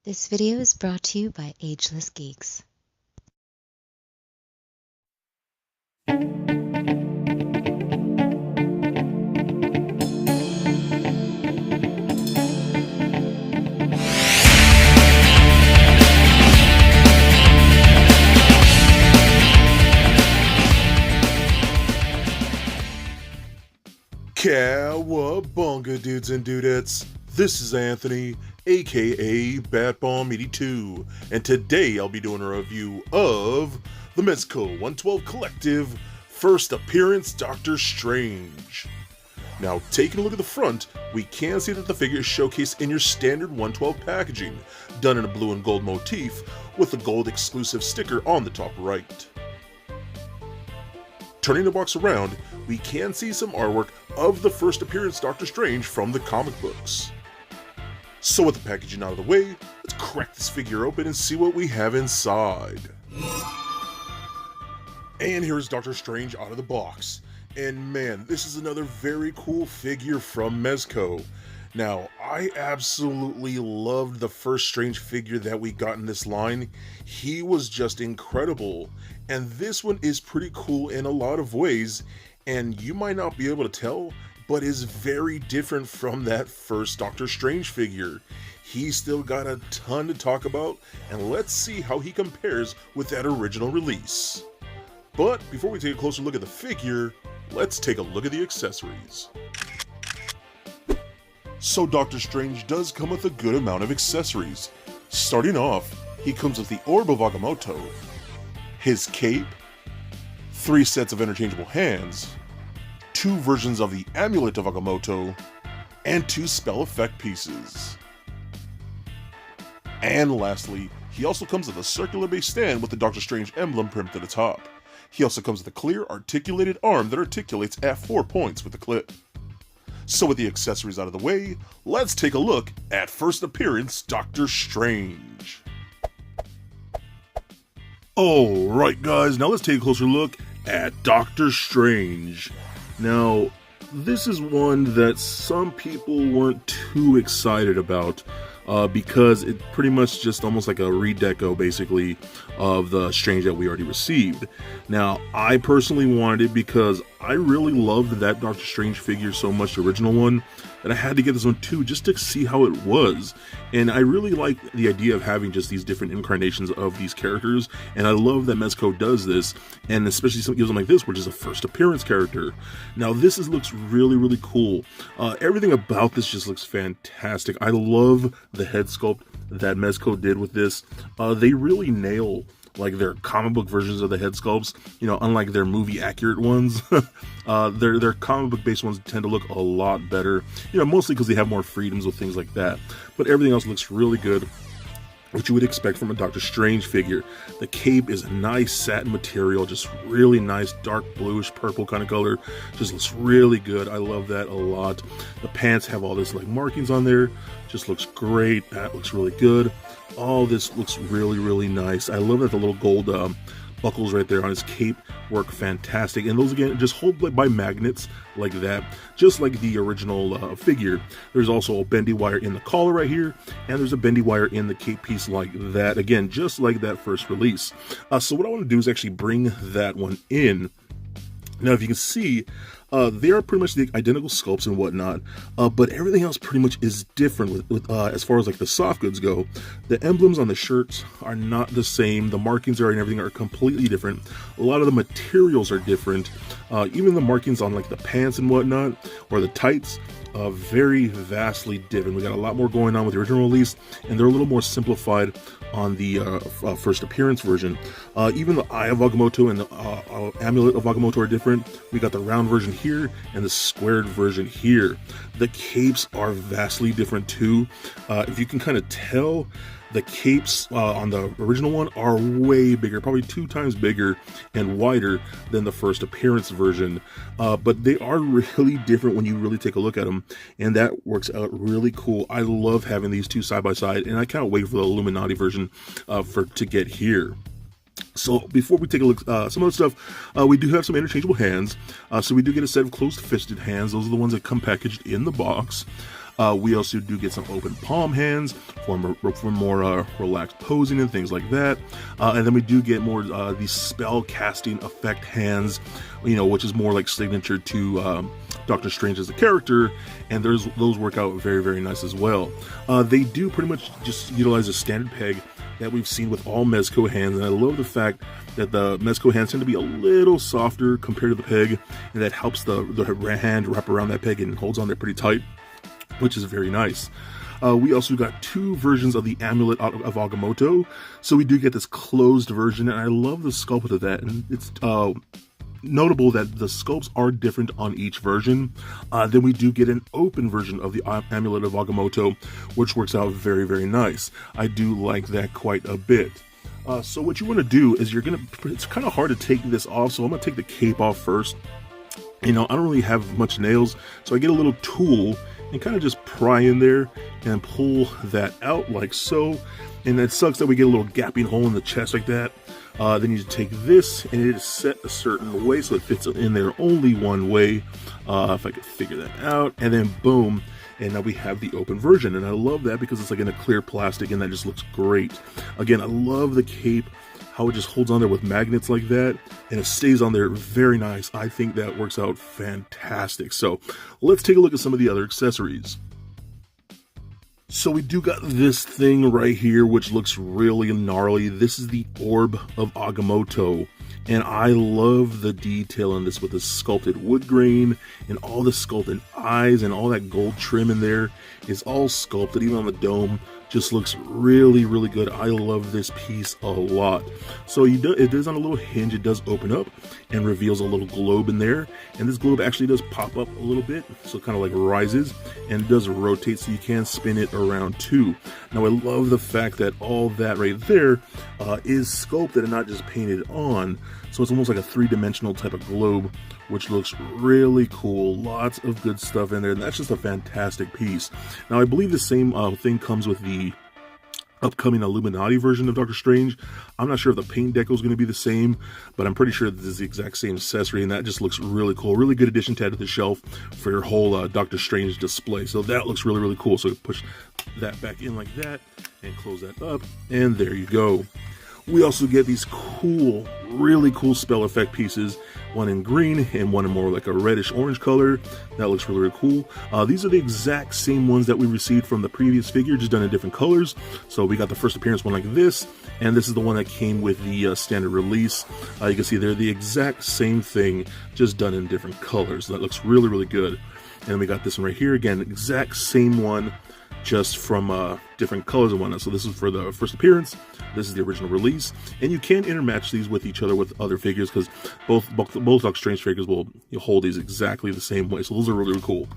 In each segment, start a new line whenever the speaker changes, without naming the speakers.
This video is brought to you by Ageless Geeks.
Cowabunga, dudes and dudettes. This is Anthony, aka Batbomb82, and today I'll be doing a review of the Mezco 112 Collective First Appearance Doctor Strange. Now, taking a look at the front, we can see that the figure is showcased in your standard 112 packaging, done in a blue and gold motif, with the gold exclusive sticker on the top right. Turning the box around, we can see some artwork of the first appearance Doctor Strange from the comic books. So with the packaging out of the way, let's crack this figure open and see what we have inside. And here's Doctor Strange out of the box. And man, this is another very cool figure from Mezco. Now, I absolutely loved the first Strange figure that we got in this line. He was just incredible. And this one is pretty cool in a lot of ways, and you might not be able to tell, but is very different from that first Doctor Strange figure. He's still got a ton to talk about, and let's see how he compares with that original release. But before we take a closer look at the figure, let's take a look at the accessories. So Doctor Strange does come with a good amount of accessories. Starting off, he comes with the Orb of Agamotto, his cape, 3 sets of interchangeable hands, 2 versions of the Amulet of Agamotto, and 2 spell effect pieces. And lastly, he also comes with a circular base stand with the Doctor Strange emblem printed at the top. He also comes with a clear articulated arm that articulates at 4 points with the clip. So with the accessories out of the way, let's take a look at first appearance Doctor Strange. Alright guys, now let's take a closer look at Doctor Strange. Now, this is one that some people weren't too excited about because it pretty much just almost like a redeco basically of the Strange that we already received. Now, I personally wanted it because I really loved that Doctor Strange figure so much, the original one, that I had to get this one too, just to see how it was. And I really like the idea of having just these different incarnations of these characters, and I love that Mezco does this, and especially some gives them like this, which is a first appearance character. Now this looks really cool. Everything about this just looks fantastic. I love the head sculpt that Mezco did with this. They really nail like their comic book versions of the head sculpts, you know, unlike their movie accurate ones. Their comic book based ones tend to look a lot better, you know, mostly because they have more freedoms with things like that. But everything else looks really good, which you would expect from a Doctor Strange figure. The cape is a nice satin material, just really nice dark bluish purple kind of color. Just looks really good. I love that a lot. The pants have all this like markings on there. Just looks great. That looks really good. All this looks really nice. I love that the little gold buckles right there on his cape work fantastic, and those again just hold by magnets like that, just like the original figure. There's also a bendy wire in the collar right here, and there's a bendy wire in the cape piece like that, again just like that first release. So what I want to do is actually bring that one in. Now if you can see, they are pretty much the identical sculpts and whatnot, but everything else pretty much is different with as far as like the soft goods go. The emblems on the shirts are not the same. The markings and everything are completely different. A lot of the materials are different. Even the markings on like the pants and whatnot, or the tights, very vastly different. We got a lot more going on with the original release, and they're a little more simplified on the first appearance version. Even the Eye of Agamotto and the Amulet of Agamotto are different. We got the round version here and the squared version here. The capes are vastly different too. If you can kind of tell, the capes on the original one are way bigger, probably 2 times bigger and wider than the first appearance version. But they are really different when you really take a look at them, and that works out really cool. I love having these two side by side, and I can't wait for the Illuminati version to get here. So before we take a look at some other stuff, we do have some interchangeable hands. So we do get a set of closed-fisted hands. Those are the ones that come packaged in the box. We also do get some open palm hands for more relaxed posing and things like that. And then we do get more these spell casting effect hands, which is more like signature to Doctor Strange as a character, and those work out very, very nice as well. They do pretty much just utilize a standard peg that we've seen with all Mezco hands, and I love the fact that the Mezco hands tend to be a little softer compared to the peg, and that helps the hand wrap around that peg and holds on there pretty tight, which is very nice. We also got 2 versions of the Amulet of Agamotto, so we do get this closed version, and I love the sculpt of that, and it's notable that the sculpts are different on each version. Then we do get an open version of the Amulet of Agamotto, which works out very, very nice. I do like that quite a bit. So what you want to do is it's kind of hard to take this off, so I'm going to take the cape off first. I don't really have much nails, so I get a little tool and kind of just pry in there and pull that out like so. And it sucks that we get a little gapping hole in the chest like that. Then you take this, and it is set a certain way so it fits in there only one way, if I could figure that out. And then boom, and now we have the open version, and I love that because it's like in a clear plastic, and that just looks great. Again, I love the cape, how it just holds on there with magnets like that, and it stays on there very nice. I think that works out fantastic. So let's take a look at some of the other accessories. So we do got this thing right here, which looks really gnarly. This is the Orb of Agamotto, and I love the detail in this with the sculpted wood grain and all the sculpted eyes and all that gold trim in there. It's all sculpted, even on the dome. Just looks really, really good. I love this piece a lot. So it does on a little hinge. It does open up and reveals a little globe in there. And this globe actually does pop up a little bit, so it kind of like rises, and it does rotate, so you can spin it around too. Now I love the fact that all that right there is sculpted and not just painted on. So it's almost like a 3-dimensional type of globe, which looks really cool. Lots of good stuff in there, and that's just a fantastic piece. Now I believe the same thing comes with the upcoming Illuminati version of Doctor Strange. I'm not sure if the paint deco is going to be the same, but I'm pretty sure this is the exact same accessory, and that just looks really cool. Really good addition to add to the shelf for your whole Doctor Strange display. So that looks really, really cool. So push that back in like that and close that up, and there you go. We also get these cool, really cool spell effect pieces, one in green and one in more like a reddish orange color. That looks really, really cool. These are the exact same ones that we received from the previous figure, just done in different colors. So we got the first appearance one like this, and this is the one that came with the standard release. You can see they're the exact same thing, just done in different colors. That looks really, really good. And then we got this one right here, again, exact same one, just from different colors and whatnot. So this is for the first appearance, this is the original release, and you can intermatch these with each other with other figures, because both Doctor Strange figures will hold these exactly the same way. So those are really, really cool.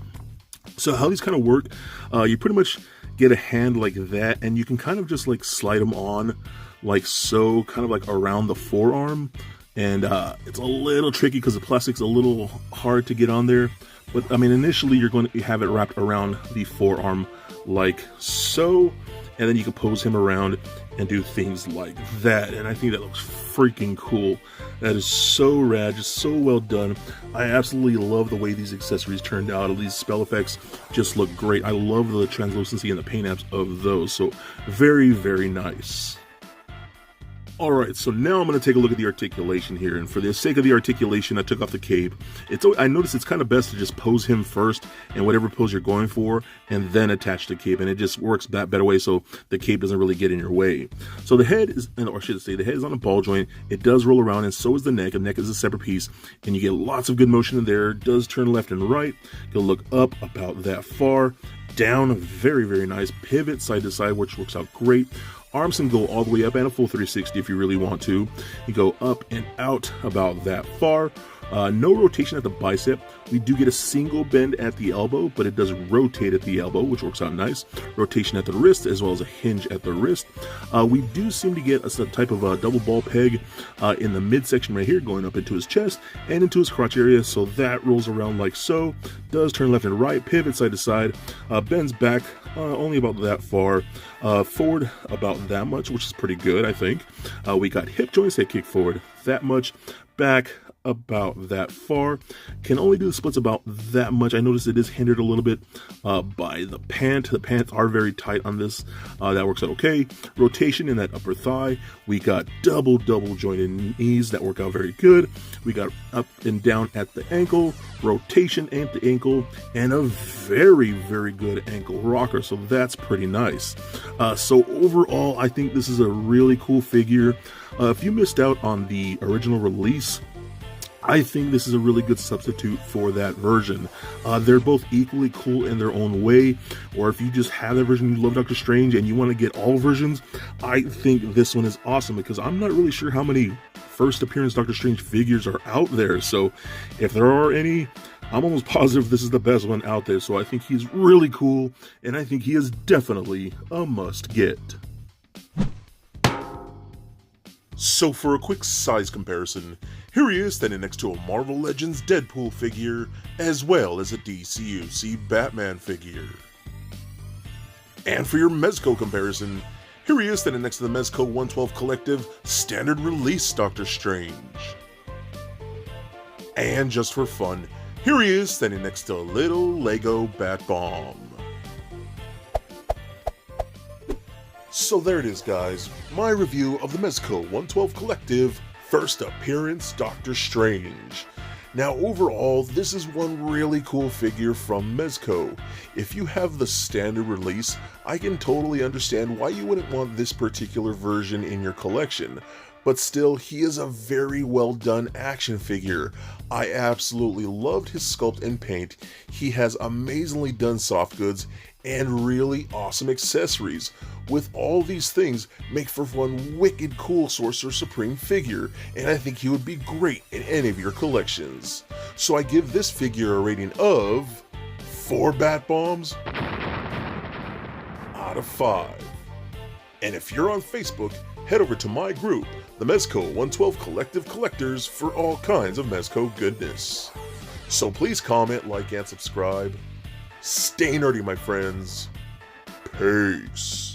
So how these kind of work, you pretty much get a hand like that, and you can kind of just like slide them on like so, kind of like around the forearm. And it's a little tricky because the plastic's a little hard to get on there. But I mean, initially you're going to have it wrapped around the forearm like so, and then you can pose him around and do things like that. And I think that looks freaking cool. That is so rad, just so well done. I absolutely love the way these accessories turned out. These spell effects just look great. I love the translucency and the paint apps of those. So very, very nice. Alright, so now I'm going to take a look at the articulation here, and for the sake of the articulation, I took off the cape. I noticed it's kind of best to just pose him first, and whatever pose you're going for, and then attach the cape, and it just works that better way, so the cape doesn't really get in your way. So the head is, or I should say, the head is on a ball joint. It does roll around, and so is the neck. The neck is a separate piece, and you get lots of good motion in there. It does turn left and right. You'll look up about that far, down, very, very nice. Pivot side to side, which works out great. Arms can go all the way up and a full 360 if you really want to. You go up and out about that far. No rotation at the bicep. We do get a single bend at the elbow, but it does rotate at the elbow, which works out nice. Rotation at the wrist, as well as a hinge at the wrist. We do seem to get a type of a double ball peg in the midsection right here, going up into his chest and into his crotch area, so that rolls around like so. Does turn left and right, pivot side to side, bends back only about that far, forward about that much, which is pretty good, I think. We got hip joints that kick forward that much, back about that far. Can only do the splits about that much. I noticed it is hindered a little bit by the pant. The pants are very tight on this. That works out okay. Rotation in that upper thigh. We got double jointed knees that work out very good. We got up and down at the ankle, rotation at the ankle, and a very good ankle rocker. So that's pretty nice. So overall, I think this is a really cool figure. If you missed out on the original release, I think this is a really good substitute for that version. They're both equally cool in their own way, or if you just have that version, you love Doctor Strange, and you want to get all versions, I think this one is awesome, because I'm not really sure how many first appearance Doctor Strange figures are out there, so if there are any, I'm almost positive this is the best one out there, so I think he's really cool, and I think he is definitely a must-get. So for a quick size comparison, here he is standing next to a Marvel Legends Deadpool figure, as well as a DCUC Batman figure. And for your Mezco comparison, here he is standing next to the Mezco 112 Collective Standard Release Doctor Strange. And just for fun, here he is standing next to a little Lego Bat Bomb. So there it is, guys, my review of the Mezco 112 Collective First Appearance Doctor Strange. Now overall, this is one really cool figure from Mezco. If you have the standard release, I can totally understand why you wouldn't want this particular version in your collection. But still, he is a very well done action figure. I absolutely loved his sculpt and paint. He has amazingly done soft goods and really awesome accessories. With all these things, make for one wicked cool Sorcerer Supreme figure, and I think he would be great in any of your collections. So I give this figure a rating of 4 Bat Bombs out of 5. And if you're on Facebook, head over to my group, the Mezco 112 Collective Collectors, for all kinds of Mezco goodness. So please comment, like, and subscribe. Stay nerdy, my friends. Peace.